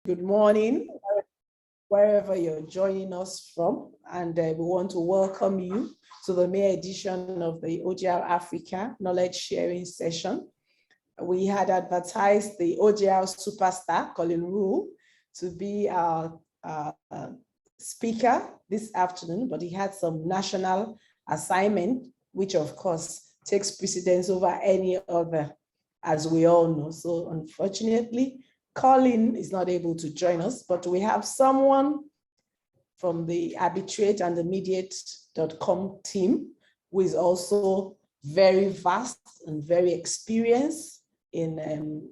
Good morning, wherever you're joining us from, and we want to welcome you to the May edition of the ODR Africa Knowledge Sharing Session. We had advertised the ODR superstar, Colin Rule, to be our speaker this afternoon, but he had some national assignment, which of course takes precedence over any other, as we all know. So unfortunately, Colin is not able to join us, but we have someone from the arbitrate and the mediate.com team who is also very vast and very experienced in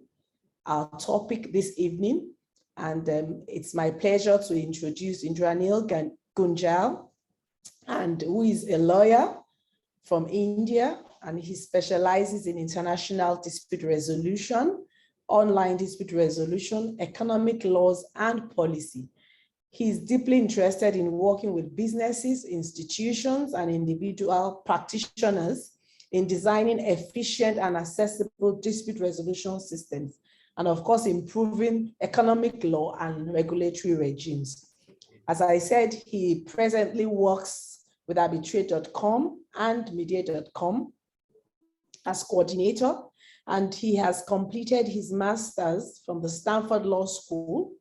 our topic this evening. And it's my pleasure to introduce Indraneel Gunjal, and who is a lawyer from India, and he specializes in international dispute resolution, online dispute resolution, economic laws, and policy. He's deeply interested in working with businesses, institutions, and individual practitioners in designing efficient and accessible dispute resolution systems, and of course, improving economic law and regulatory regimes. As I said, he presently works with arbitrate.com and mediate.com as coordinator, and he has completed his master's from the Stanford Law School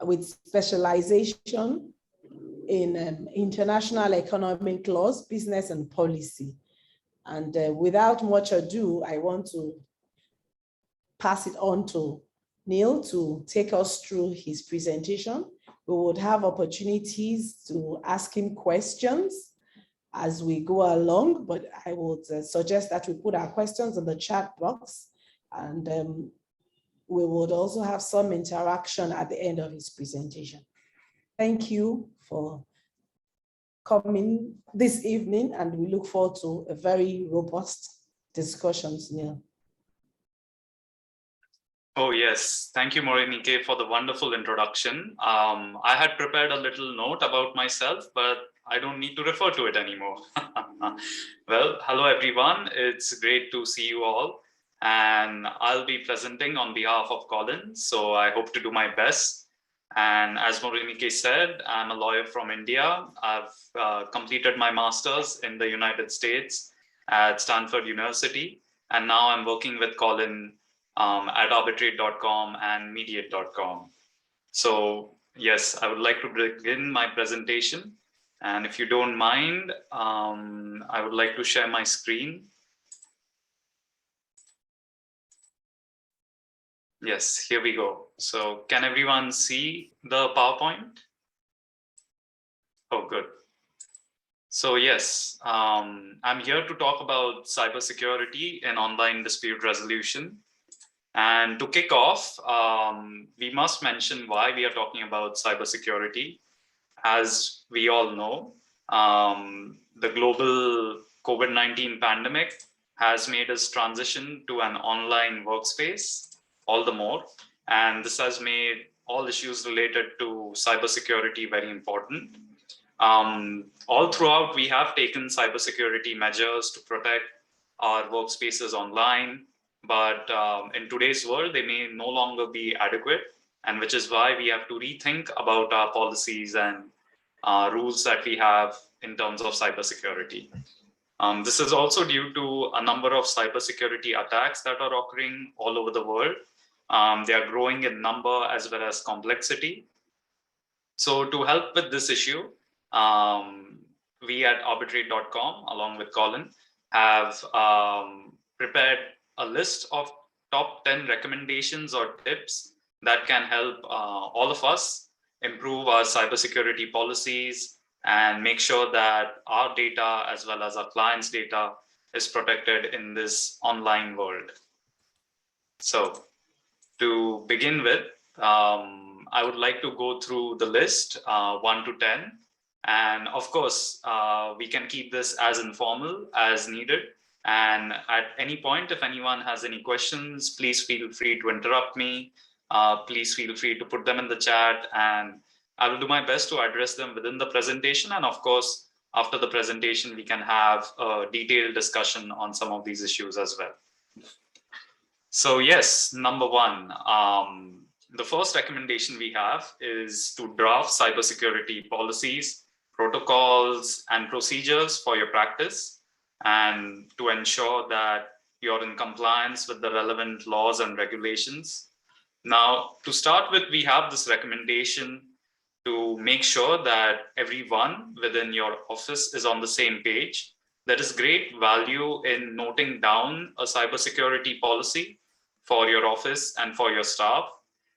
with specialization in international economic laws, business, and policy. And without much ado, I want to pass it on to Neil to take us through his presentation. We would have opportunities to ask him questions as we go along, but I would suggest that we put our questions in the chat box, and we would also have some interaction at the end of his presentation. Thank you for coming this evening, and we look forward to a very robust discussion, Neil. Oh, yes. Thank you, Morenike, for the wonderful introduction. I had prepared a little note about myself, but I don't need to refer to it anymore. Well, hello, everyone. It's great to see you all. And I'll be presenting on behalf of Colin, so I hope to do my best. And as Morenike said, I'm a lawyer from India. I've completed my master's in the United States at Stanford University. And now I'm working with Colin at arbitrate.com and mediate.com. So yes, I would like to begin my presentation. And if you don't mind, I would like to share my screen. Yes, here we go. So can everyone see the PowerPoint? Oh, good. So yes, I'm here to talk about cybersecurity and online dispute resolution. And to kick off, we must mention why we are talking about cybersecurity. As we all know, the global COVID-19 pandemic has made us transition to an online workspace all the more. And this has made all issues related to cybersecurity very important. All throughout, we have taken cybersecurity measures to protect our workspaces online. But in today's world, they may no longer be adequate, and which is why we have to rethink about our policies and rules that we have in terms of cybersecurity. This is also due to a number of cybersecurity attacks that are occurring all over the world. They are growing in number as well as complexity. So to help with this issue, we at arbitrate.com, along with Colin, have prepared a list of top 10 recommendations or tips that can help all of us improve our cybersecurity policies and make sure that our data as well as our clients' data is protected in this online world. So to begin with, I would like to go through the list 1 to 10. And of course, we can keep this as informal as needed. And at any point, if anyone has any questions, please feel free to interrupt me. Please feel free to put them in the chat, and I will do my best to address them within the presentation. And of course, after the presentation, we can have a detailed discussion on some of these issues as well. So yes, number one, the first recommendation we have is to draft cybersecurity policies, protocols, and procedures for your practice, and to ensure that you're in compliance with the relevant laws and regulations. Now, to start with, we have this recommendation to make sure that everyone within your office is on the same page. There is great value in noting down a cybersecurity policy for your office and for your staff.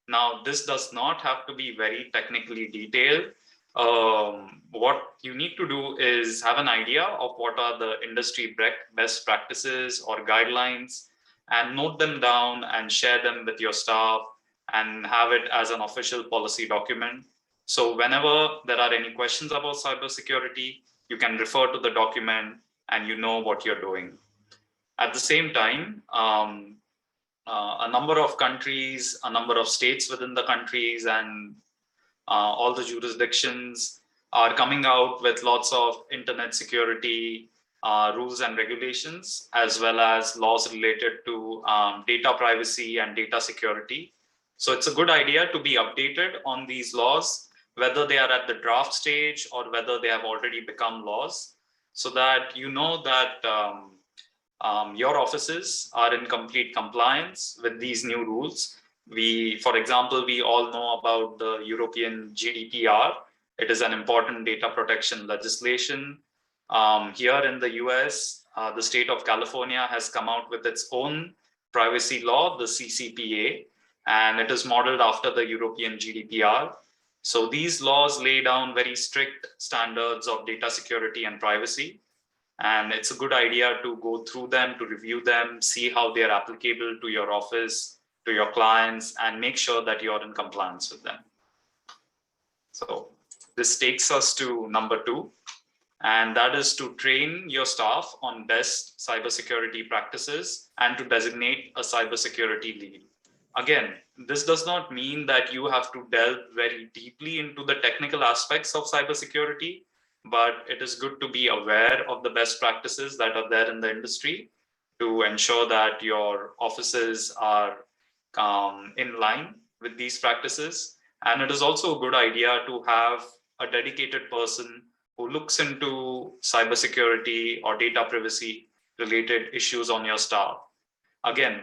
Now, this does not have to be very technically detailed. What you need to do is have an idea of what are the industry best practices or guidelines, and note them down and share them with your staff and have it as an official policy document. So whenever there are any questions about cybersecurity, you can refer to the document and you know what you're doing. At the same time, a number of countries, a number of states within the countries, and all the jurisdictions are coming out with lots of internet security rules and regulations, as well as laws related to data privacy and data security. So it's a good idea to be updated on these laws, whether they are at the draft stage or whether they have already become laws, so that you know that your offices are in complete compliance with these new rules. For example, we all know about the European GDPR. It is an important data protection legislation. Here in the US, the state of California has come out with its own privacy law, the CCPA, and it is modeled after the European GDPR. So these laws lay down very strict standards of data security and privacy. And it's a good idea to go through them, to review them, see how they are applicable to your office, to your clients, and make sure that you're in compliance with them. So this takes us to number 2, and that is to train your staff on best cybersecurity practices and to designate a cybersecurity lead. Again, this does not mean that you have to delve very deeply into the technical aspects of cybersecurity, but it is good to be aware of the best practices that are there in the industry to ensure that your offices are in line with these practices. And it is also a good idea to have a dedicated person who looks into cybersecurity or data privacy related issues on your staff. Again,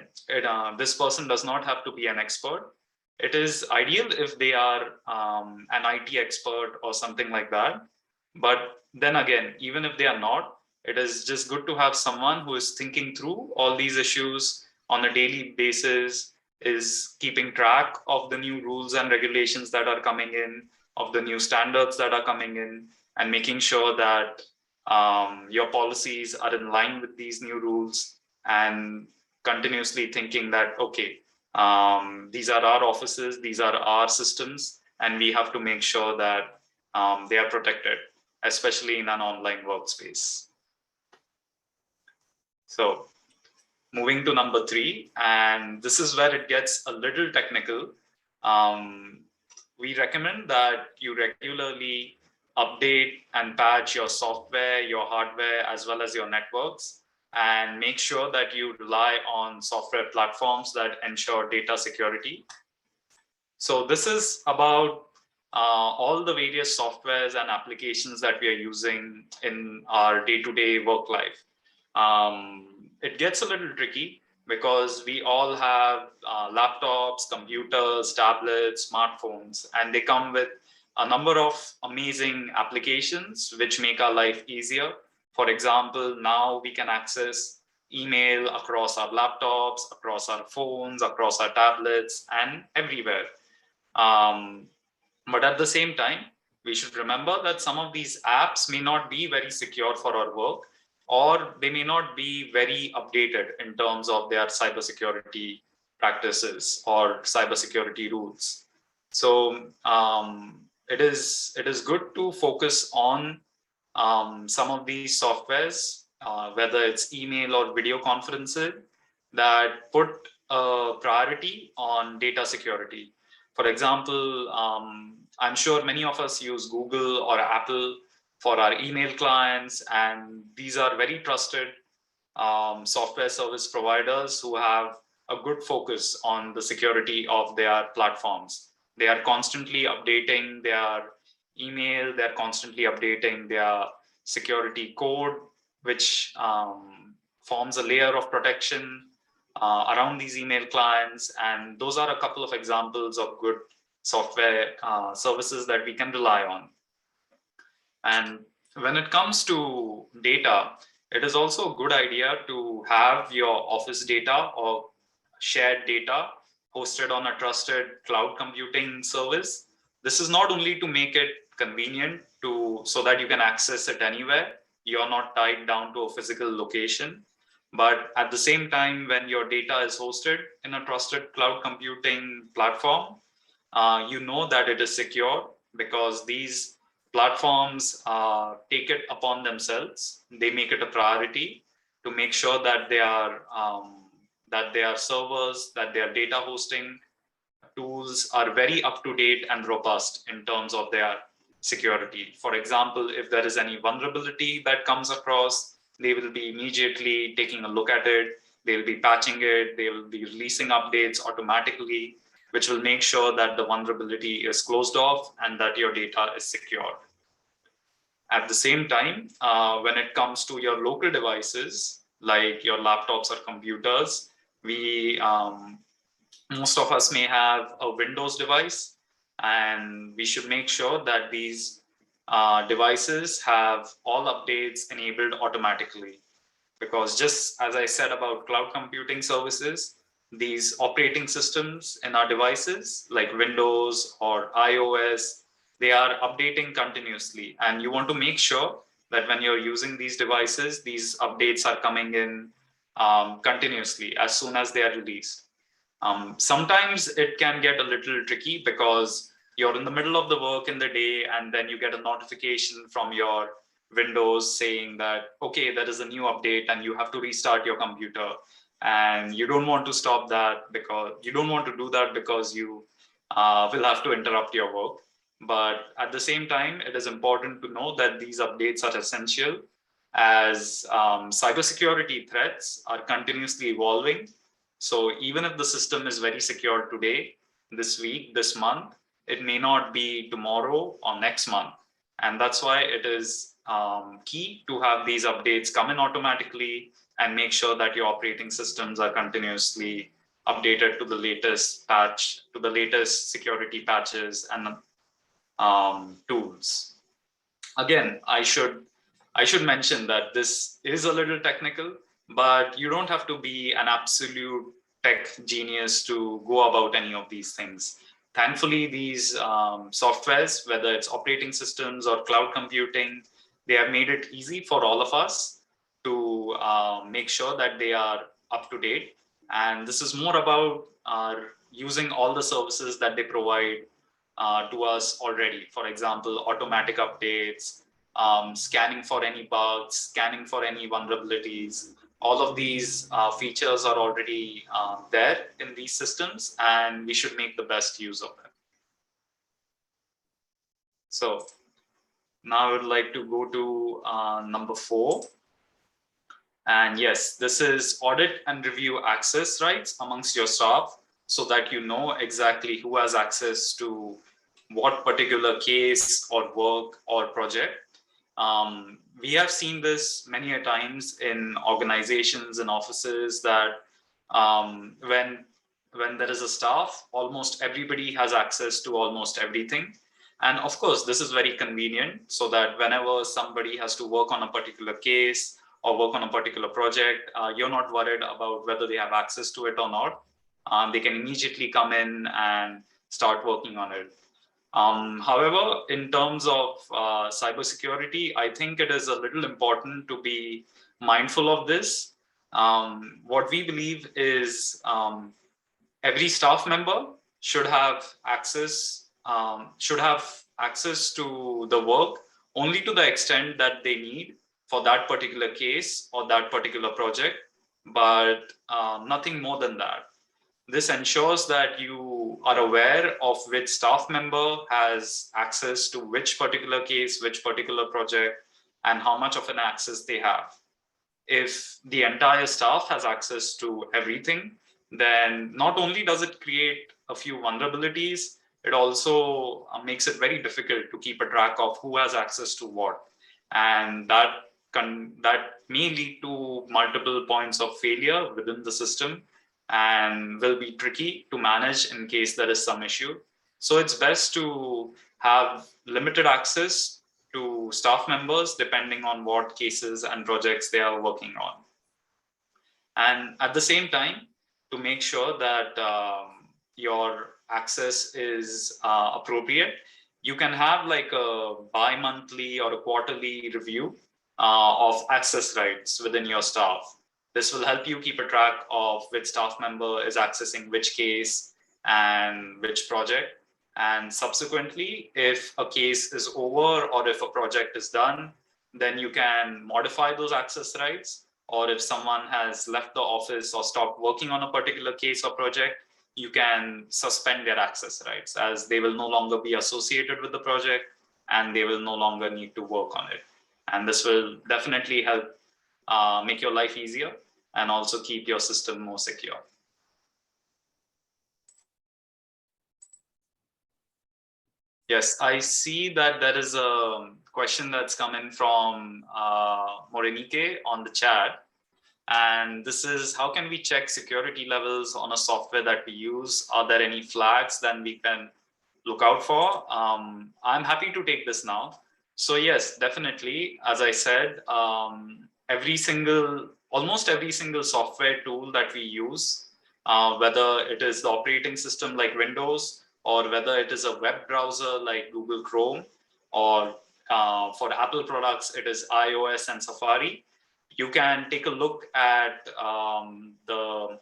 this person does not have to be an expert. It is ideal if they are an IT expert or something like that. But then again, even if they are not, it is just good to have someone who is thinking through all these issues on a daily basis, is keeping track of the new rules and regulations that are coming in, of the new standards that are coming in, and making sure that your policies are in line with these new rules, and continuously thinking that, okay, these are our offices, these are our systems, and we have to make sure that they are protected, especially in an online workspace. So moving to number 3, and this is where it gets a little technical. We recommend that you regularly update and patch your software, your hardware, as well as your networks, and make sure that you rely on software platforms that ensure data security. So this is about all the various softwares and applications that we are using in our day-to-day work life. It gets a little tricky because we all have laptops, computers, tablets, smartphones, and they come with a number of amazing applications which make our life easier. For example, now we can access email across our laptops, across our phones, across our tablets, and everywhere. But at the same time, we should remember that some of these apps may not be very secure for our work, or they may not be very updated in terms of their cybersecurity practices or cybersecurity rules. So it is good to focus on some of these softwares, whether it's email or video conferencing, that put a priority on data security. For example, I'm sure many of us use Google or Apple for our email clients, and these are very trusted software service providers who have a good focus on the security of their platforms. They are constantly updating their email, they're constantly updating their security code, which forms a layer of protection around these email clients. And those are a couple of examples of good software services that we can rely on. And when it comes to data, it is also a good idea to have your office data or shared data hosted on a trusted cloud computing service. This is not only to make it convenient so that you can access it anywhere, you're not tied down to a physical location, but at the same time, when your data is hosted in a trusted cloud computing platform, you know that it is secure, because these platforms take it upon themselves. They make it a priority to make sure that their servers, that their data hosting tools are very up to date and robust in terms of their security. For example, if there is any vulnerability that comes across, they will be immediately taking a look at it. They'll be patching it. They will be releasing updates automatically, which will make sure that the vulnerability is closed off and that your data is secure. At the same time, when it comes to your local devices, like your laptops or computers, most of us may have a Windows device, and we should make sure that these devices have all updates enabled automatically. Because just as I said about cloud computing services, these operating systems in our devices like Windows or iOS, they are updating continuously. And you want to make sure that when you're using these devices, these updates are coming in continuously as soon as they are released. Sometimes it can get a little tricky because you're in the middle of the work in the day and then you get a notification from your Windows saying that, okay, there is a new update and you have to restart your computer. And you don't want to stop that because you don't want to do that because you will have to interrupt your work. But at the same time, it is important to know that these updates are essential as cybersecurity threats are continuously evolving. So even if the system is very secure today, this week, this month, it may not be tomorrow or next month. And that's why it is key to have these updates come in automatically and make sure that your operating systems are continuously updated to the latest patch, to the latest security patches and tools. Again, I should mention that this is a little technical, but you don't have to be an absolute tech genius to go about any of these things. Thankfully, these softwares, whether it's operating systems or cloud computing, they have made it easy for all of us to make sure that they are up to date. And this is more about using all the services that they provide to us already. For example, automatic updates, scanning for any bugs, scanning for any vulnerabilities. All of these features are already there in these systems, and we should make the best use of them. So now I would like to go to number 4. And yes, this is audit and review access rights amongst your staff so that you know exactly who has access to what particular case or work or project. We have seen this many a times in organizations and offices that when there is a staff, almost everybody has access to almost everything. And of course, this is very convenient so that whenever somebody has to work on a particular case or work on a particular project, you're not worried about whether they have access to it or not. They can immediately come in and start working on it. However, in terms of cybersecurity, I think it is a little important to be mindful of this. What we believe is every staff member should have access to the work only to the extent that they need for that particular case or that particular project, but nothing more than that. This ensures that you are aware of which staff member has access to which particular case, which particular project, and how much of an access they have. If the entire staff has access to everything, then not only does it create a few vulnerabilities, it also makes it very difficult to keep a track of who has access to what. And that may lead to multiple points of failure within the system and will be tricky to manage in case there is some issue. So it's best to have limited access to staff members depending on what cases and projects they are working on. And at the same time, to make sure that your access is appropriate, you can have like a bi-monthly or a quarterly review of access rights within your staff. This will help you keep a track of which staff member is accessing which case and which project. And subsequently, if a case is over or if a project is done, then you can modify those access rights. Or if someone has left the office or stopped working on a particular case or project, you can suspend their access rights, as they will no longer be associated with the project and they will no longer need to work on it. And this will definitely help make your life easier and also keep your system more secure. Yes, I see that there is a question that's come in from Morenike on the chat. And this is, how can we check security levels on a software that we use? Are there any flags that we can look out for? I'm happy to take this now. So yes, definitely. As I said, almost every single software tool that we use, whether it is the operating system like Windows, or whether it is a web browser like Google Chrome, or for Apple products, it is iOS and Safari. You can take a look at the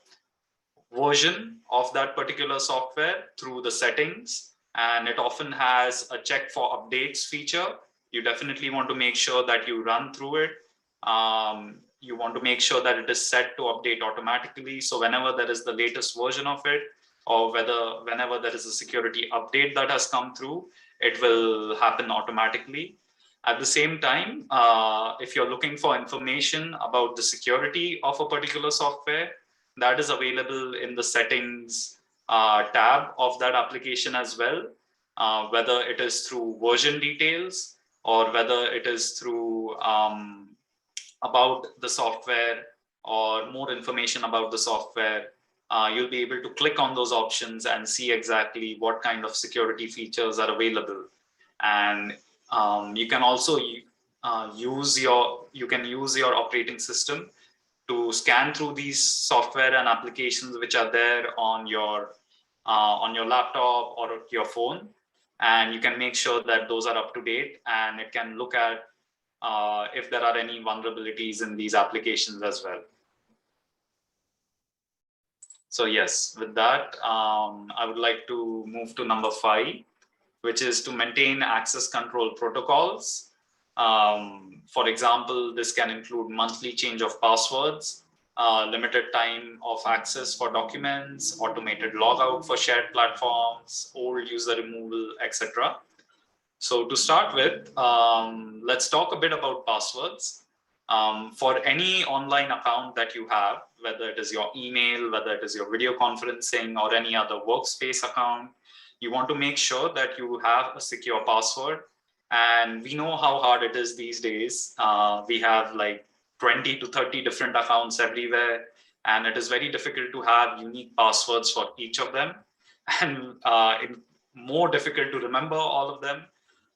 version of that particular software through the settings, and it often has a check for updates feature. You definitely want to make sure that you run through it. You want to make sure that it is set to update automatically. So whenever there is the latest version of it, or whenever there is a security update that has come through, it will happen automatically. At the same time, if you're looking for information about the security of a particular software, that is available in the settings tab of that application as well, whether it is through version details or whether it is through about the software or more information about the software. You'll be able to click on those options and see exactly what kind of security features are available. And you can also use your operating system to scan through these software and applications which are there on your laptop or your phone, and you can make sure that those are up to date, and it can look at if there are any vulnerabilities in these applications as well. So yes, with that, I would like to move to number 5, which is to maintain access control protocols. For example, this can include monthly change of passwords, limited time of access for documents, automated logout for shared platforms, old user removal, etc. So to start with, let's talk a bit about passwords. For any online account that you have, whether it is your email, whether it is your video conferencing or any other workspace account, you want to make sure that you have a secure password. And we know how hard it is these days. We have like 20 to 30 different accounts everywhere, and it is very difficult to have unique passwords for each of them, and more difficult to remember all of them.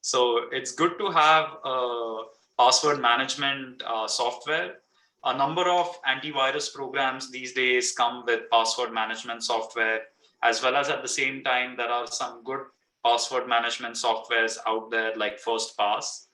So it's good to have a password management software. A number of antivirus programs these days come with password management software, as well as at the same time, there are some good password management softwares out there like FirstPass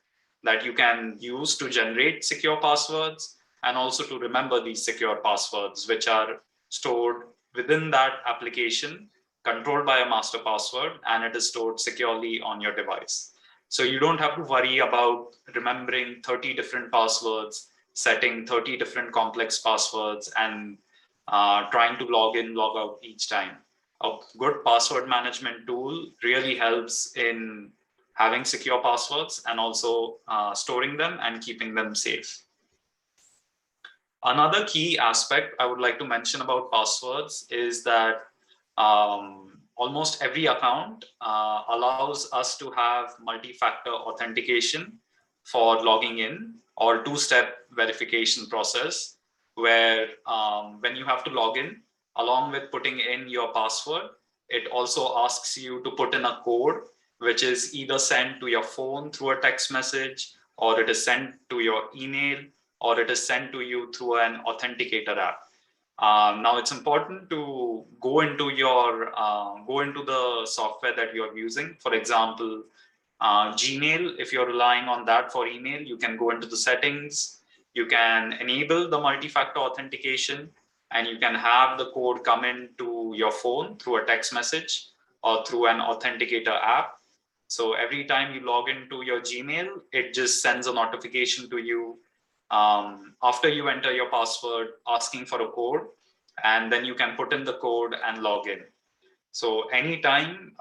that you can use to generate secure passwords and also to remember these secure passwords, which are stored within that application, controlled by a master password, and it is stored securely on your device. So you don't have to worry about remembering 30 different passwords, setting 30 different complex passwords, and trying to log in, log out each time. A good password management tool really helps in having secure passwords and also storing them and keeping them safe. Another key aspect I would like to mention about passwords is that almost every account allows us to have multi-factor authentication for logging in, or two-step verification process, where when you have to log in, along with putting in your password, it also asks you to put in a code, which is either sent to your phone through a text message, or it is sent to your email, or it is sent to you through an authenticator app. Now it's important to go into the software that you're using. For example, Gmail, if you're relying on that for email, you can go into the settings, you can enable the multi-factor authentication, and you can have the code come into your phone through a text message or through an authenticator app. So every time you log into your Gmail, it just sends a notification to you after you enter your password, asking for a code, and then you can put in the code and log in. So anytime,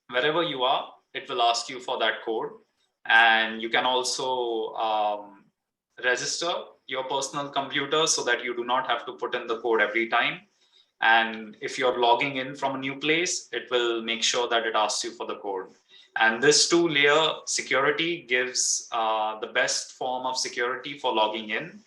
wherever you are, it will ask you for that code. And you can also register your personal computer so that you do not have to put in the code every time. And if you're logging in from a new place, it will make sure that it asks you for the code. And this two-layer security gives the best form of security for logging in,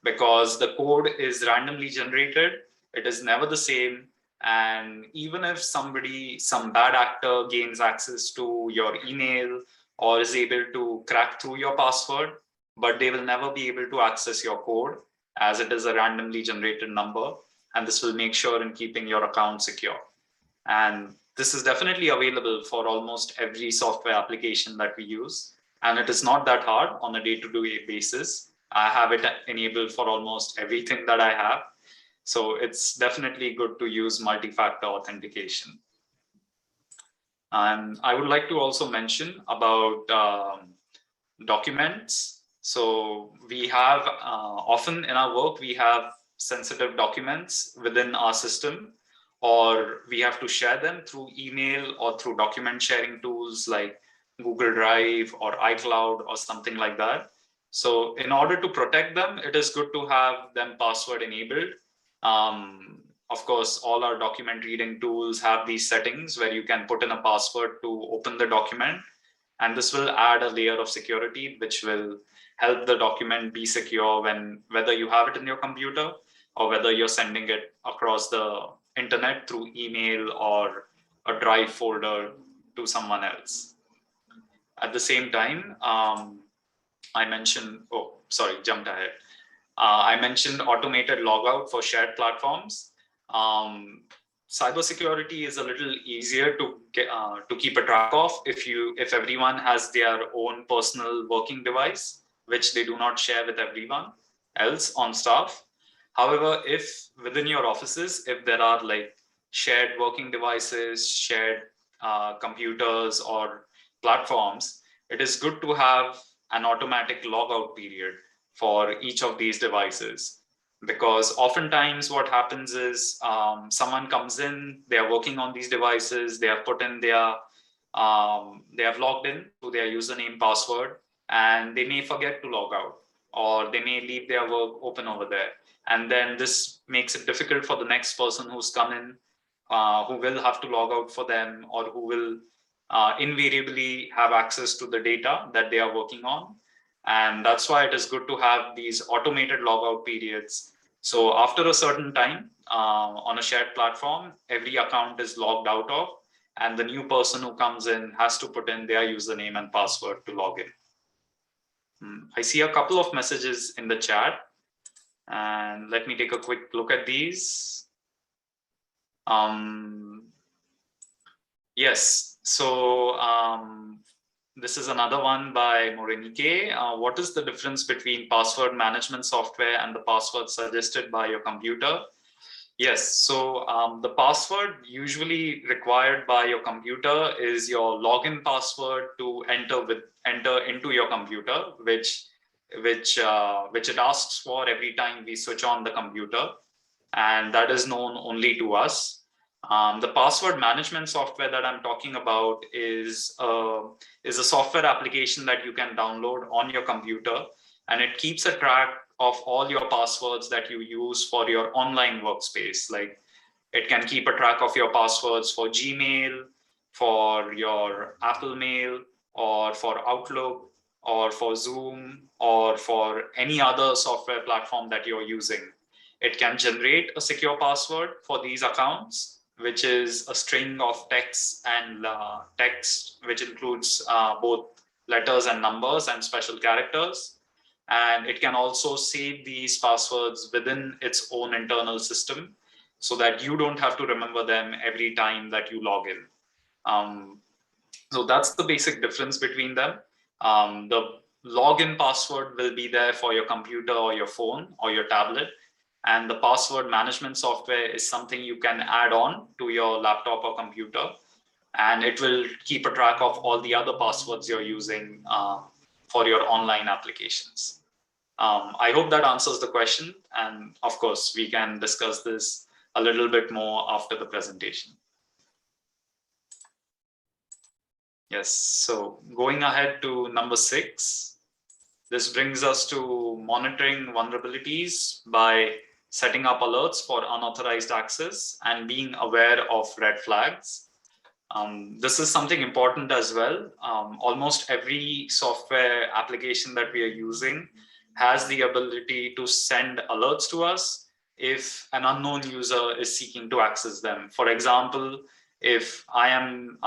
because the code is randomly generated. It is never the same. And even if some bad actor gains access to your email or is able to crack through your password, but they will never be able to access your code, as it is a randomly generated number. And this will make sure in keeping your account secure. And this is definitely available for almost every software application that we use. And it is not that hard on a day-to-day basis. I have it enabled for almost everything that I have. So it's definitely good to use multi-factor authentication. And I would like to also mention about documents. So we have, often in our work, we have sensitive documents within our system, or we have to share them through email or through document sharing tools like Google Drive or iCloud or something like that. So in order to protect them, it is good to have them password enabled. Of course, all our document reading tools have these settings where you can put in a password to open the document. And this will add a layer of security, which will help the document be secure whether you have it in your computer or whether you're sending it across the internet through email or a drive folder to someone else. At the same time, I mentioned, jumped ahead. I mentioned automated logout for shared platforms. Cybersecurity is a little easier to keep a track of if everyone has their own personal working device, which they do not share with everyone else on staff. However, if within your offices, if there are like shared working devices, shared computers or platforms, it is good to have an automatic logout period for each of these devices. Because oftentimes what happens is someone comes in, they are working on these devices, they have put in they have logged in to their username, password, and they may forget to log out, or they may leave their work open over there. And then this makes it difficult for the next person who's come in, who will have to log out for them, or who will invariably have access to the data that they are working on. And that's why it is good to have these automated logout periods. So after a certain time on a shared platform, every account is logged out of, and the new person who comes in has to put in their username and password to log in. I see a couple of messages in the chat, and let me take a quick look at these. Yes, so this is another one by Morenike. What is the difference between password management software and the password suggested by your computer? Yes, so the password usually required by your computer is your login password to enter into your computer, which it asks for every time we switch on the computer, and that is known only to us. The password management software that I'm talking about is a software application that you can download on your computer, and it keeps a track of all your passwords that you use for your online workspace. Like it can keep a track of your passwords for Gmail, for your Apple Mail, or for Outlook, or for Zoom, or for any other software platform that you're using. It can generate a secure password for these accounts, which is a string of text and text, which includes both letters and numbers and special characters. And it can also save these passwords within its own internal system so that you don't have to remember them every time that you log in. So that's the basic difference between them. The login password will be there for your computer or your phone or your tablet. And the password management software is something you can add on to your laptop or computer. And it will keep a track of all the other passwords you're using for your online applications. I hope that answers the question. And of course, we can discuss this a little bit more after the presentation. Yes, so going ahead to number 6, this brings us to monitoring vulnerabilities by setting up alerts for unauthorized access and being aware of red flags. This is something important as well. Almost every software application that we are using has the ability to send alerts to us if an unknown user is seeking to access them. For example, if I am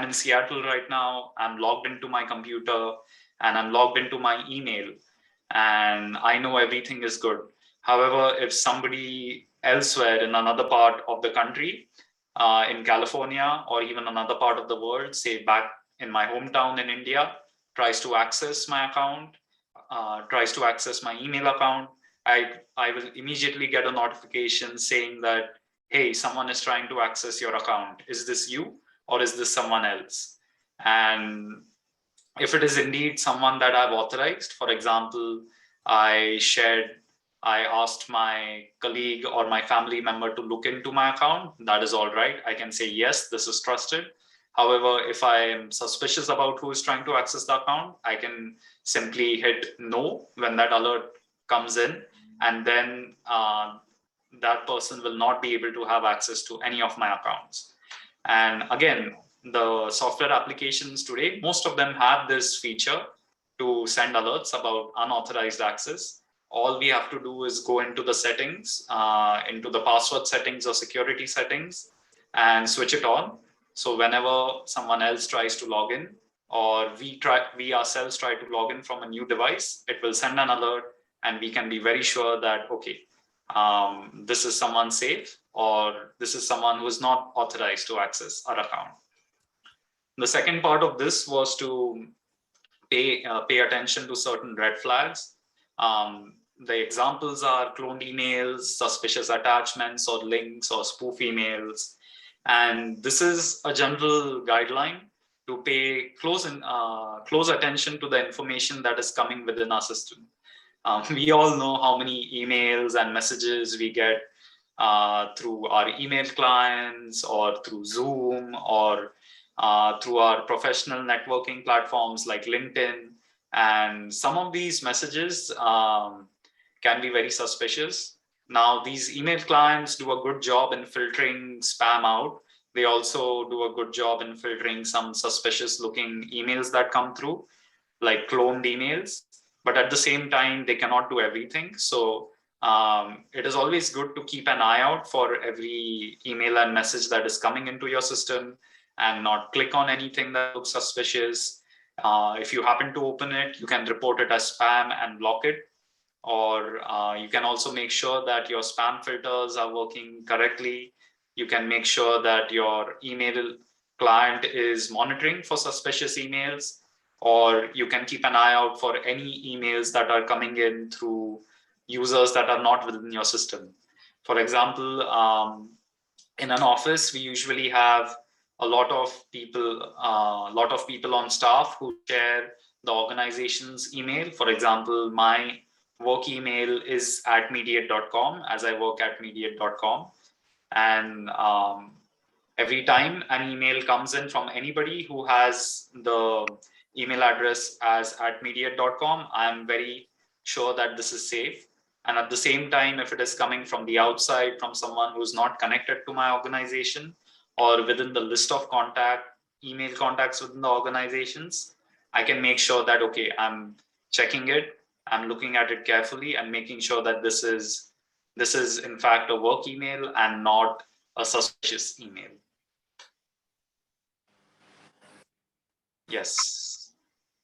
in Seattle right now, I'm logged into my computer and I'm logged into my email and I know everything is good. However, if somebody elsewhere in another part of the country, in California or even another part of the world, say back in my hometown in India, tries to access my account, tries to access my email account, I will immediately get a notification saying that, hey, someone is trying to access your account. Is this you or is this someone else? And if it is indeed someone that I've authorized, for example, I asked my colleague or my family member to look into my account, that is all right. I can say, yes, this is trusted. However, if I am suspicious about who is trying to access the account, I can simply hit no when that alert comes in. And then that person will not be able to have access to any of my accounts. And again, the software applications today, most of them have this feature to send alerts about unauthorized access. All we have to do is go into the settings, into the password settings or security settings, and switch it on. So whenever someone else tries to log in, or we ourselves try to log in from a new device, it will send an alert, and we can be very sure that, okay, this is someone safe, or this is someone who is not authorized to access our account. The second part of this was to pay attention to certain red flags. The examples are cloned emails, suspicious attachments or links, or spoof emails. And this is a general guideline to pay close attention to the information that is coming within our system. We all know how many emails and messages we get through our email clients or through Zoom or through our professional networking platforms like LinkedIn. And some of these messages can be very suspicious. Now, these email clients do a good job in filtering spam out. They also do a good job in filtering some suspicious looking emails that come through, like cloned emails. But at the same time, they cannot do everything. So it is always good to keep an eye out for every email and message that is coming into your system and not click on anything that looks suspicious. If you happen to open it, you can report it as spam and block it. Or you can also make sure that your spam filters are working correctly. You can make sure that your email client is monitoring for suspicious emails, or you can keep an eye out for any emails that are coming in through users that are not within your system. For example, in an office, we usually have a lot of people on staff who share the organization's email. For example, my work email is at mediate.com, as I work at mediate.com. And every time an email comes in from anybody who has the email address as at mediate.com, I'm very sure that this is safe. And at the same time, if it is coming from the outside, from someone who's not connected to my organization or within the list of email contacts within the organizations, I can make sure that, okay, I'm checking it, I'm looking at it carefully and making sure that this is in fact a work email and not a suspicious email. Yes.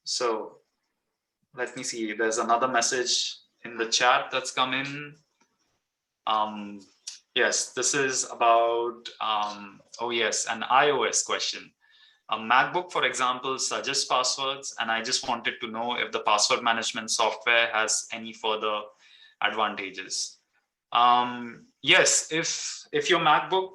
So let me see. There's another message in the chat that's come in. Yes, this is about, oh yes, an iOS question. A MacBook, for example, suggests passwords, and I just wanted to know if the password management software has any further advantages. Yes, if your MacBook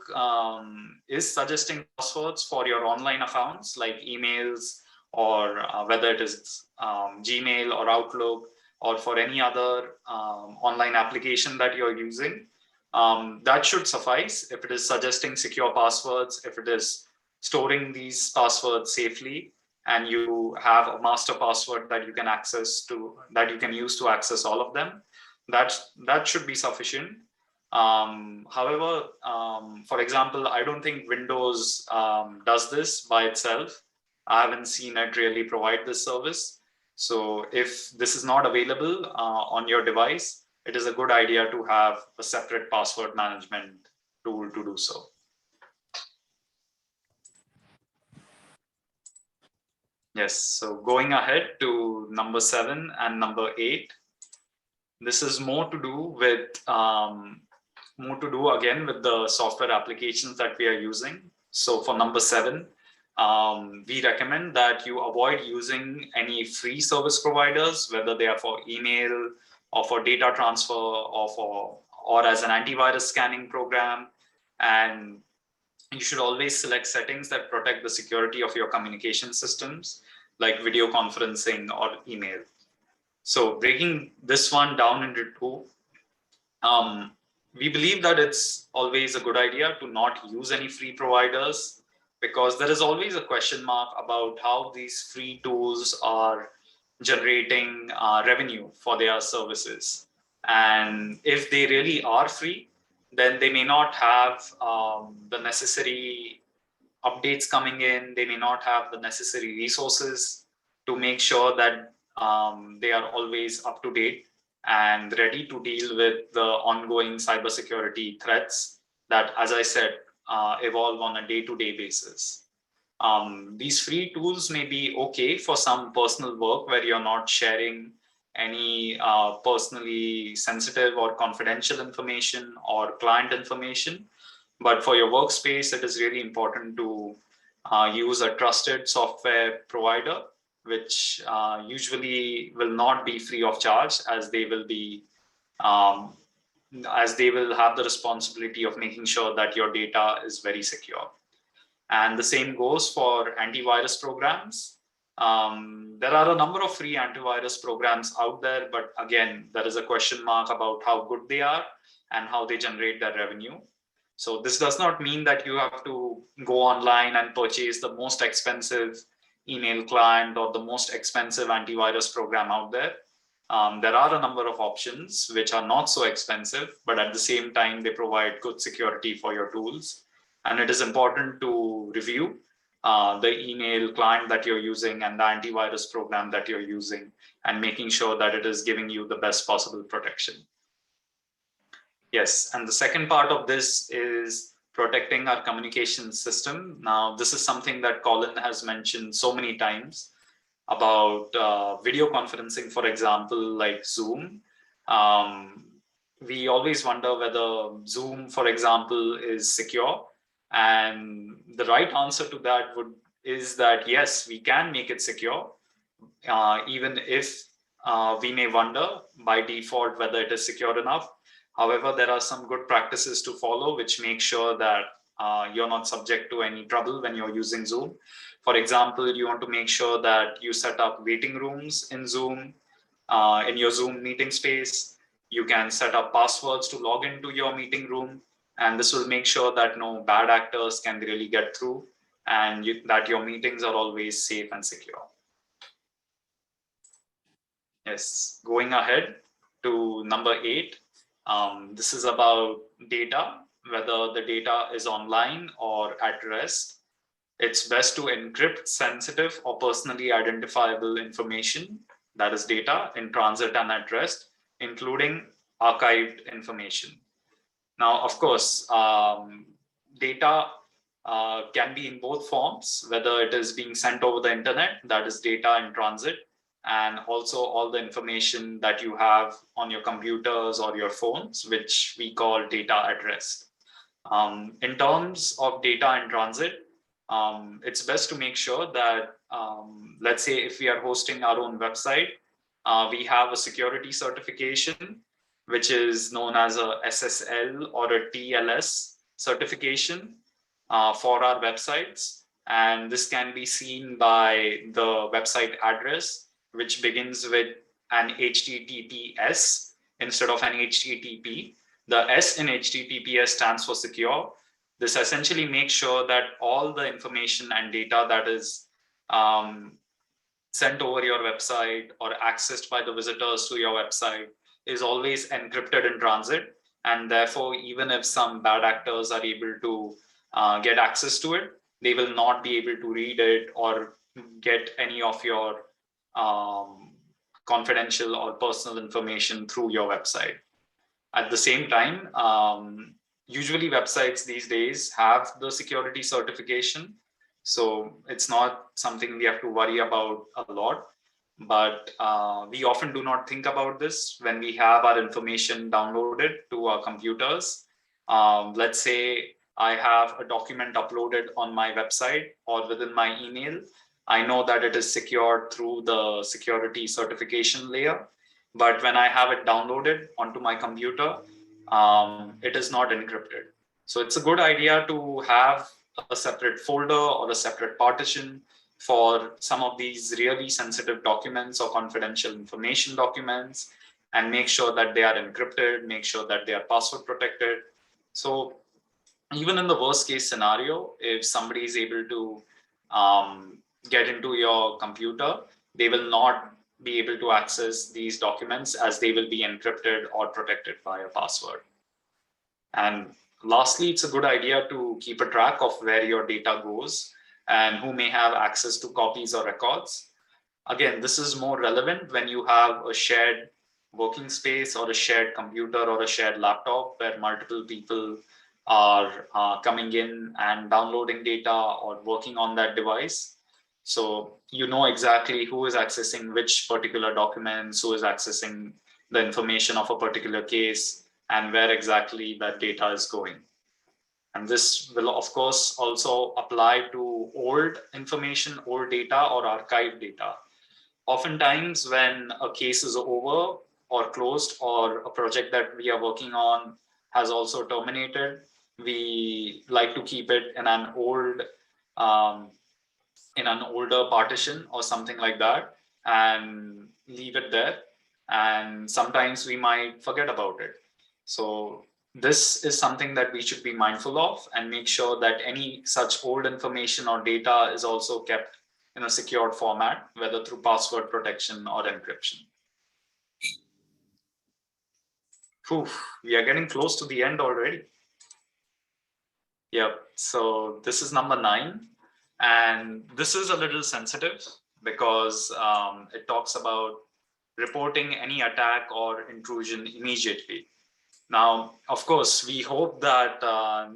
is suggesting passwords for your online accounts like emails or whether it is Gmail or Outlook or for any other online application that you're using, that should suffice. If it is suggesting secure passwords, if it is storing these passwords safely, and you have a master password that you can use to access all of them, that should be sufficient. However, for example, I don't think Windows does this by itself. I haven't seen it really provide this service. So if this is not available on your device, it is a good idea to have a separate password management tool to do so. Yes, so going ahead to number 7 and number 8. This is more to do again with the software applications that we are using. So for number 7, we recommend that you avoid using any free service providers, whether they are for email or for data transfer or as an antivirus scanning program. And you should always select settings that protect the security of your communication systems, like video conferencing or email. So breaking this one down into 2, we believe that it's always a good idea to not use any free providers, because there is always a question mark about how these free tools are generating revenue for their services. And if they really are free, then they may not have the necessary updates coming in. They may not have the necessary resources to make sure that they are always up to date and ready to deal with the ongoing cybersecurity threats that, as I said, evolve on a day-to-day basis. These free tools may be okay for some personal work where you're not sharing any personally sensitive or confidential information or client information. But for your workspace, it is really important to use a trusted software provider, which usually will not be free of charge, as they will have the responsibility of making sure that your data is very secure. And the same goes for antivirus programs. There are a number of free antivirus programs out there, but again, there is a question mark about how good they are and how they generate their revenue. So this does not mean that you have to go online and purchase the most expensive email client or the most expensive antivirus program out there. There are a number of options which are not so expensive, but at the same time, they provide good security for your tools. And it is important to review the email client that you're using and the antivirus program that you're using, and making sure that it is giving you the best possible protection. Yes, and the second part of this is protecting our communication system. Now, this is something that Colin has mentioned so many times about video conferencing, for example, like Zoom. We always wonder whether Zoom, for example, is secure. And the right answer to that is that yes, we can make it secure, even if we may wonder by default whether it is secure enough. However, there are some good practices to follow which make sure that you're not subject to any trouble when you're using Zoom. For example, you want to make sure that you set up waiting rooms in Zoom, in your Zoom meeting space. You can set up passwords to log into your meeting room, and this will make sure that no bad actors can really get through, and that your meetings are always safe and secure. Yes, going ahead to number 8. This is about data, whether the data is online or at rest. It's best to encrypt sensitive or personally identifiable information, that is data, in transit and at rest, including archived information. Now, of course, data can be in both forms, whether it is being sent over the internet, that is data in transit, and also all the information that you have on your computers or your phones, which we call data at rest. In terms of data in transit, it's best to make sure that, let's say if we are hosting our own website, we have a security certification, which is known as a SSL or a TLS certification for our websites. And this can be seen by the website address, which begins with an HTTPS instead of an HTTP. The S in HTTPS stands for secure. This essentially makes sure that all the information and data that is sent over your website or accessed by the visitors to your website is always encrypted in transit. And therefore, even if some bad actors are able to get access to it, they will not be able to read it or get any of your confidential or personal information through your website. At the same time, usually websites these days have the security certification, so it's not something we have to worry about a lot. But we often do not think about this when we have our information downloaded to our computers. Let's say I have a document uploaded on my website or within my email. I know that it is secured through the security certification layer. But when I have it downloaded onto my computer, it is not encrypted. So it's a good idea to have a separate folder or a separate partition for some of these really sensitive documents or confidential information documents, and make sure that they are encrypted, make sure that they are password protected. So even in the worst case scenario, if somebody is able to get into your computer, they will not be able to access these documents as they will be encrypted or protected by a password. And lastly, it's a good idea to keep a track of where your data goes and who may have access to copies or records. Again, this is more relevant when you have a shared working space or a shared computer or a shared laptop where multiple people are coming in and downloading data or working on that device. So you know exactly who is accessing which particular documents, who is accessing the information of a particular case, and where exactly that data is going. And this will, of course, also apply to old information, old data, or archived data. Oftentimes, when a case is over or closed, or a project that we are working on has also terminated, we like to keep it in an old in an older partition or something like that and leave it there. And sometimes we might forget about it. So this is something that we should be mindful of and make sure that any such old information or data is also kept in a secured format, whether through password protection or encryption. Whew, we are getting close to the end already. Yep, so this is number 9. And this is a little sensitive because it talks about reporting any attack or intrusion immediately. Now, of course, we hope that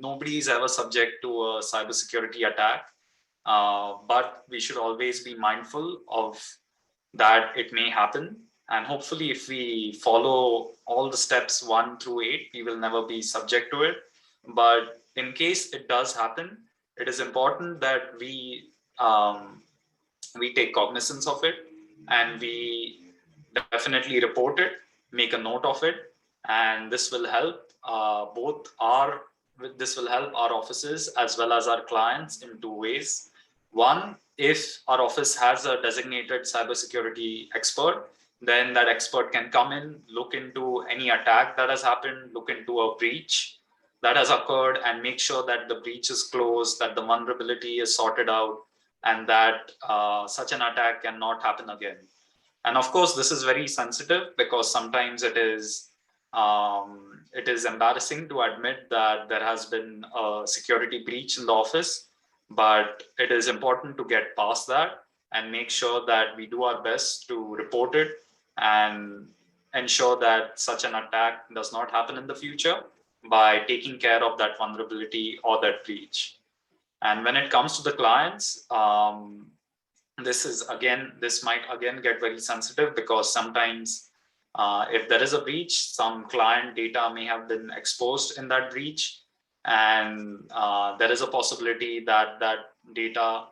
nobody is ever subject to a cybersecurity attack, but we should always be mindful of that it may happen. And hopefully, if we follow all the steps 1 through 8, we will never be subject to it. But in case it does happen, it is important that we take cognizance of it and we definitely report it, make a note of it, and this will help this will help our offices as well as our clients in 2 ways. One, if our office has a designated cybersecurity expert, then that expert can come in, look into any attack that has happened, look into a breach that has occurred, and make sure that the breach is closed, that the vulnerability is sorted out, and that such an attack cannot happen again. And of course, this is very sensitive because sometimes it is embarrassing to admit that there has been a security breach in the office, but it is important to get past that and make sure that we do our best to report it and ensure that such an attack does not happen in the future by taking care of that vulnerability or that breach. And when it comes to the clients, this might again get very sensitive because sometimes if there is a breach, some client data may have been exposed in that breach, and there is a possibility that that data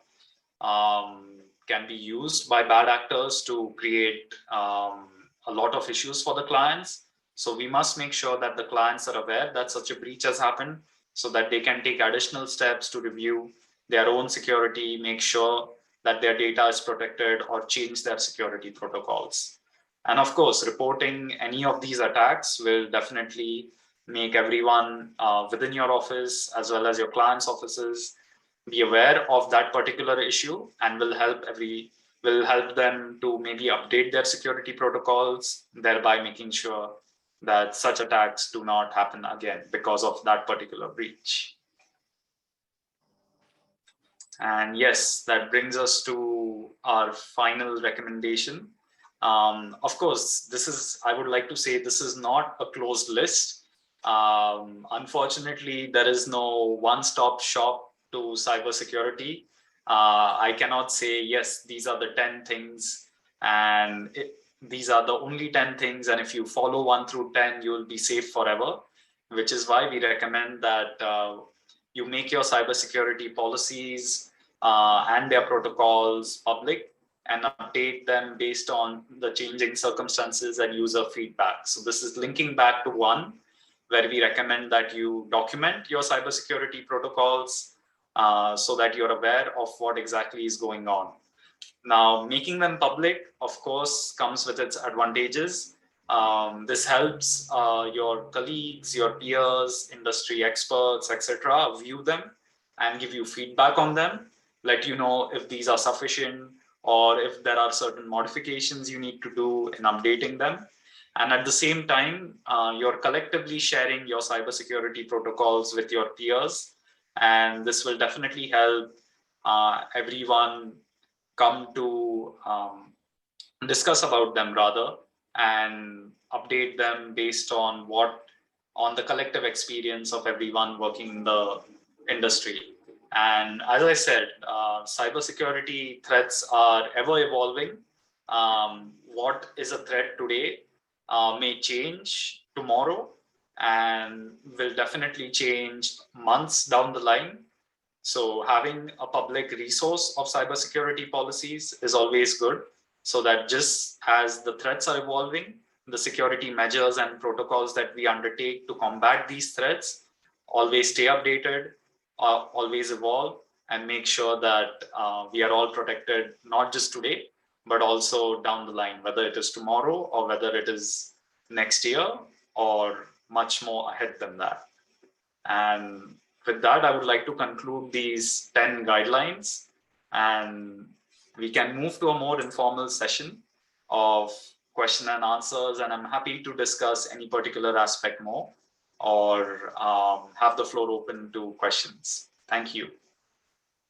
can be used by bad actors to create a lot of issues for the clients. So we must make sure that the clients are aware that such a breach has happened so that they can take additional steps to review their own security, make sure that their data is protected, or change their security protocols. And of course, reporting any of these attacks will definitely make everyone within your office as well as your clients' offices be aware of that particular issue, and will help them to maybe update their security protocols, thereby making sure that such attacks do not happen again because of that particular breach. And yes, that brings us to our final recommendation. Of course, I would like to say this is not a closed list. Unfortunately, there is no one-stop shop to cybersecurity. I cannot say, yes, these are the 10 things, and these are the only 10 things, and if you follow 1 through 10, you will be safe forever, which is why we recommend that you make your cybersecurity policies and their protocols public and update them based on the changing circumstances and user feedback. So this is linking back to 1, where we recommend that you document your cybersecurity protocols so that you're aware of what exactly is going on. Now, making them public, of course, comes with its advantages. This helps your colleagues, your peers, industry experts, etc., view them and give you feedback on them, let you know if these are sufficient or if there are certain modifications you need to do in updating them. And at the same time, you're collectively sharing your cybersecurity protocols with your peers, and this will definitely help everyone come to discuss about them rather, and update them based on the collective experience of everyone working in the industry. And as I said, cybersecurity threats are ever evolving. What is a threat today may change tomorrow and will definitely change months down the line. So having a public resource of cybersecurity policies is always good, so that just as the threats are evolving, the security measures and protocols that we undertake to combat these threats always stay updated, always evolve, and make sure that we are all protected, not just today, but also down the line, whether it is tomorrow or whether it is next year or much more ahead than that. And with that, I would like to conclude these 10 guidelines, and we can move to a more informal session of question and answers. And I'm happy to discuss any particular aspect more, or have the floor open to questions. Thank you.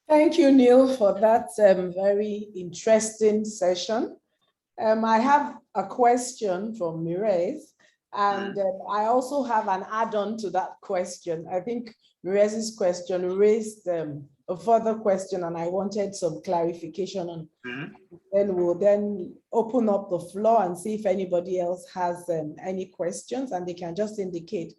Thank you, Neil, for that very interesting session. I have a question from Mirez, and I also have an add-on to that question. I think Mirez's question raised a further question, and I wanted some clarification on. Then we'll then open up the floor and see if anybody else has any questions, and they can just indicate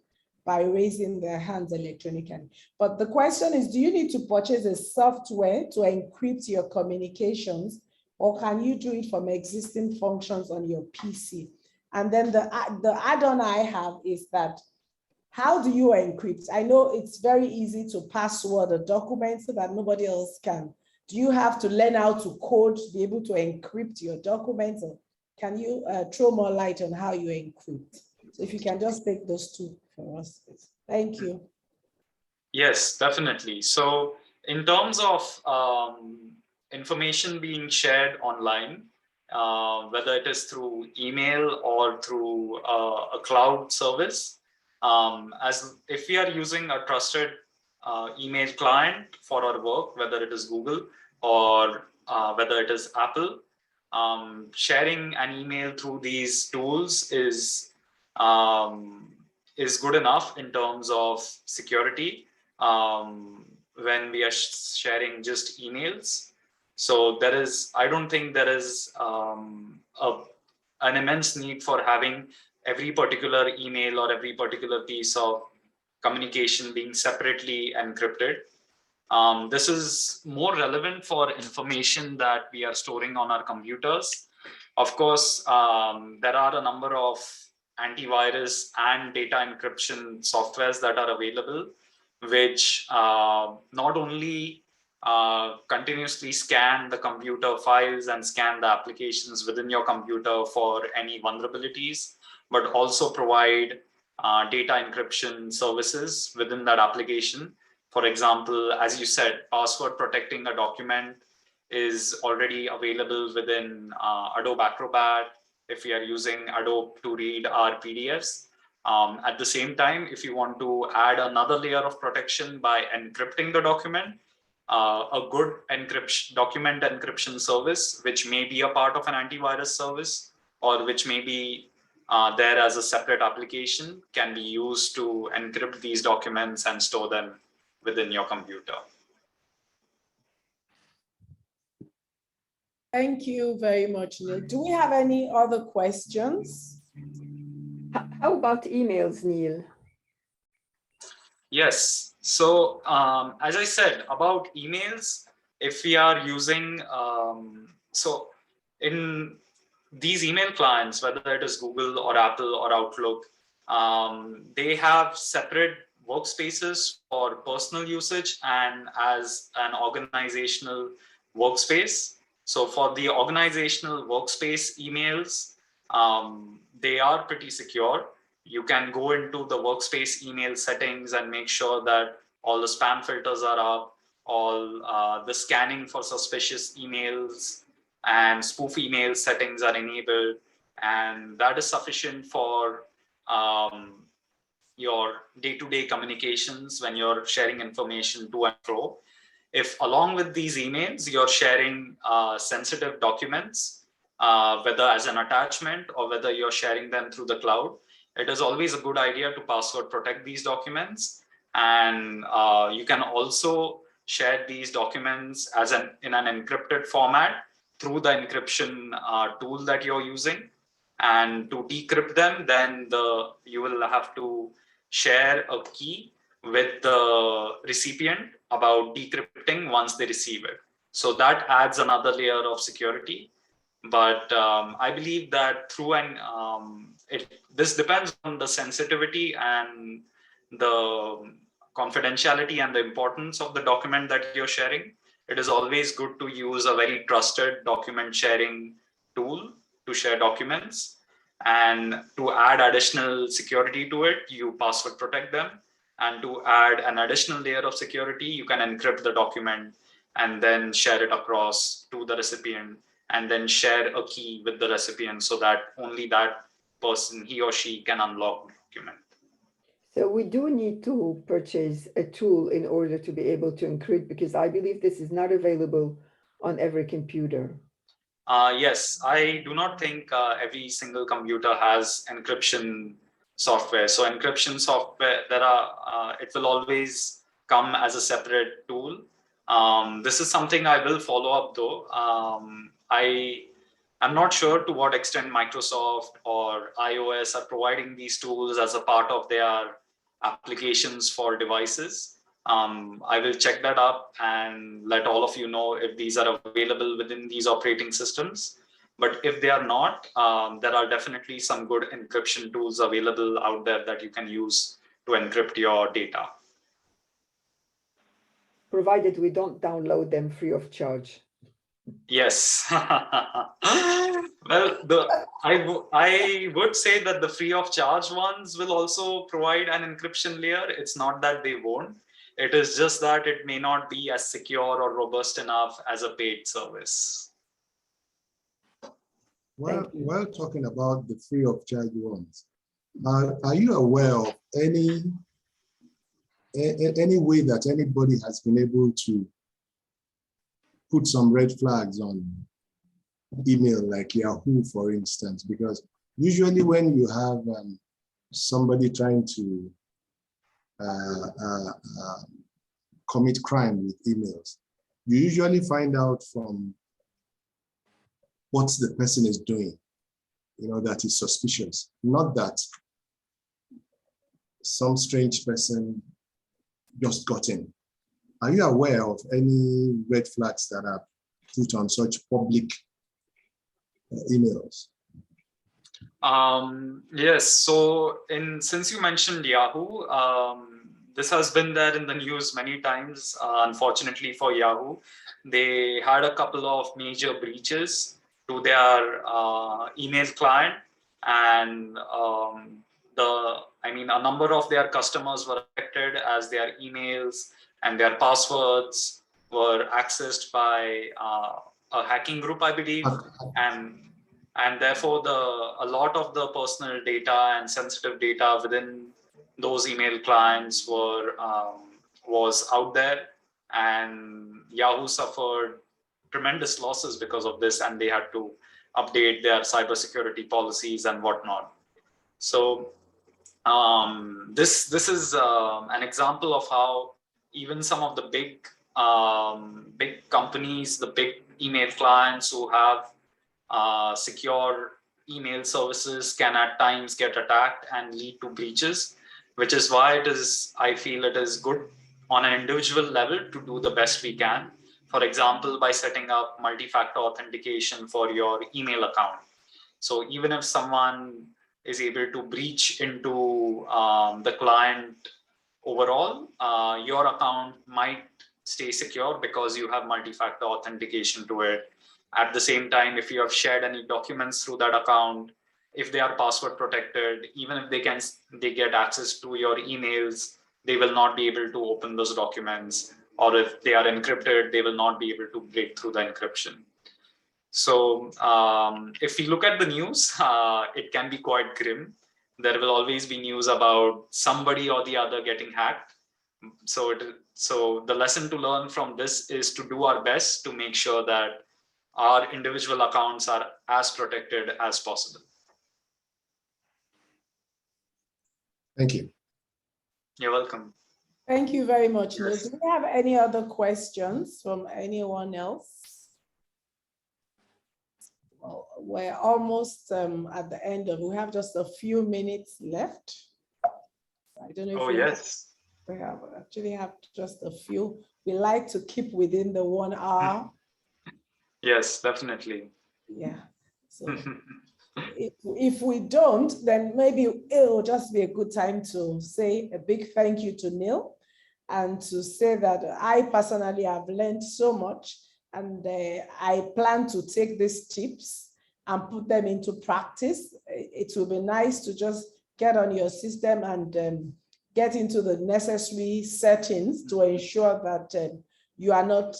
by raising their hands electronically. But the question is, do you need to purchase a software to encrypt your communications, or can you do it from existing functions on your PC? And then the add-on I have is that, how do you encrypt? I know it's very easy to password a document so that nobody else can. Do you have to learn how to code to be able to encrypt your documents? Or can you throw more light on how you encrypt? So if you can just take those two for us, please. Thank you. Yes, definitely. So in terms of information being shared online, whether it is through email or through a cloud service. As if we are using a trusted email client for our work, whether it is Google or whether it is Apple, sharing an email through these tools is good enough in terms of security when we are sharing just emails. So I don't think there is an immense need for having every particular email or every particular piece of communication being separately encrypted. This is more relevant for information that we are storing on our computers. Of course, there are a number of antivirus and data encryption softwares that are available, which not only continuously scan the computer files and scan the applications within your computer for any vulnerabilities, but also provide data encryption services within that application. For example, as you said, password protecting a document is already available within Adobe Acrobat if we are using Adobe to read our PDFs. At the same time, if you want to add another layer of protection by encrypting the document, a good document encryption service, which may be a part of an antivirus service or which may be there as a separate application, can be used to encrypt these documents and store them within your computer. Thank you very much, Neil. Do we have any other questions? How about emails, Neil? Yes. So as I said about emails, if we are using, so in these email clients, whether it is Google or Apple or Outlook, they have separate workspaces for personal usage and as an organizational workspace. So for the organizational workspace emails, they are pretty secure. You can go into the workspace email settings and make sure that all the spam filters are up, all the scanning for suspicious emails and spoof email settings are enabled, and that is sufficient for your day-to-day communications when you're sharing information to and fro. If along with these emails, you're sharing sensitive documents, whether as an attachment or whether you're sharing them through the cloud, it is always a good idea to password protect these documents. And you can also share these documents as in an encrypted format through the encryption tool that you're using. And to decrypt them, then you will have to share a key with the recipient about decrypting once they receive it. So that adds another layer of security. But I believe that through this depends on the sensitivity and the confidentiality and the importance of the document that you're sharing. It is always good to use a very trusted document sharing tool to share documents. And to add additional security to it, you password protect them. And to add an additional layer of security, you can encrypt the document and then share it across to the recipient, and then share a key with the recipient so that only that person, he or she, can unlock the document. So we do need to purchase a tool in order to be able to encrypt, because I believe this is not available on every computer. Yes, I do not think every single computer has encryption software. So encryption software, it will always come as a separate tool. This is something I will follow up though. I'm not sure to what extent Microsoft or iOS are providing these tools as a part of their applications for devices. I will check that up and let all of you know if these are available within these operating systems. But if they are not, there are definitely some good encryption tools available out there that you can use to encrypt your data. Provided we don't download them free of charge. Yes. Well, I would say that the free of charge ones will also provide an encryption layer. It's not that they won't. It is just that it may not be as secure or robust enough as a paid service. While talking about the free of charge ones, are you aware of any way that anybody has been able to put some red flags on email like Yahoo, for instance? Because usually when you have somebody trying to commit crime with emails, you usually find out from what the person is doing, that is suspicious, not that some strange person just got in. Are you aware of any red flags that are put on such public emails? Yes, so since you mentioned Yahoo, this has been there in the news many times. Unfortunately for Yahoo, they had a couple of major breaches to their email client, and a number of their customers were affected as their emails and their passwords were accessed by a hacking group, I believe, and therefore a lot of the personal data and sensitive data within those email clients was out there, and Yahoo suffered tremendous losses because of this, and they had to update their cybersecurity policies and whatnot. So this is an example of how even some of the big companies, the big email clients who have secure email services can at times get attacked and lead to breaches, which is why I feel it is good on an individual level to do the best we can. For example, by setting up multi-factor authentication for your email account. So even if someone is able to breach into the client overall, your account might stay secure because you have multi-factor authentication to it. At the same time, if you have shared any documents through that account, if they are password protected, even if they get access to your emails, they will not be able to open those documents. Or if they are encrypted, they will not be able to break through the encryption. So if we look at the news, it can be quite grim. There will always be news about somebody or the other getting hacked. So the lesson to learn from this is to do our best to make sure that our individual accounts are as protected as possible. Thank you. You're welcome. Thank you very much, Neil. Yes. Do we have any other questions from anyone else? Well, we're almost at the end of, we have just a few minutes left. I don't know if yes. We actually have just a few. We like to keep within the 1 hour. Yes, definitely. Yeah. So if we don't, then maybe it'll just be a good time to say a big thank you to Neil and to say that I personally have learned so much, and I plan to take these tips and put them into practice. It will be nice to just get on your system and get into the necessary settings to ensure that you are not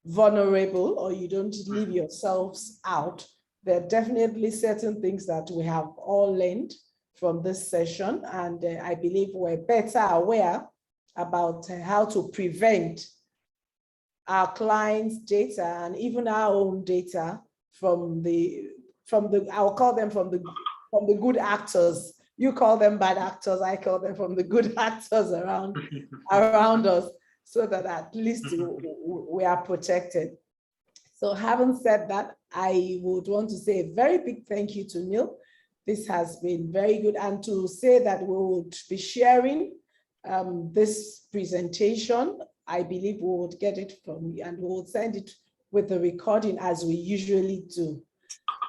vulnerable or you don't leave yourselves out. There are definitely certain things that we have all learned from this session, and I believe we're better aware about how to prevent our clients' data and even our own data from the I'll call them from the good actors. You call them bad actors, I call them from the good actors around us, so that at least we are protected. So having said that, I would want to say a very big thank you to Neil. This has been very good, and to say that we would be sharing this presentation. I believe we would get it from you and we will send it with the recording as we usually do.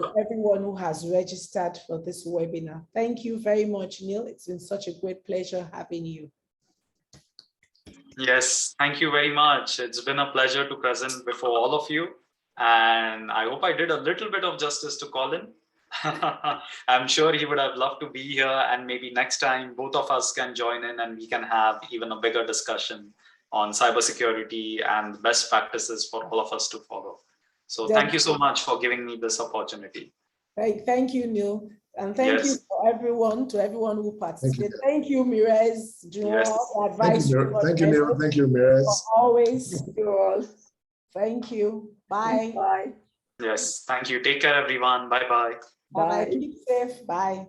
To everyone who has registered for this webinar. Thank you very much, Neil. It's been such a great pleasure having you. Yes, thank you very much. It's been a pleasure to present before all of you. And I hope I did a little bit of justice to Colin. I'm sure he would have loved to be here, and maybe next time both of us can join in and we can have even a bigger discussion on cybersecurity and best practices for all of us to follow. So thank you so much for giving me this opportunity. Thank you, Neil. And thank you to everyone who participated. Thank you, Mirez, Juwon, advisory. Thank you, Neil. Thank you, Mirez. Always. Thank you all. Thank you. Bye. Bye. Yes. Thank you. Take care, everyone. Bye-bye. Bye-bye. Keep safe. Bye.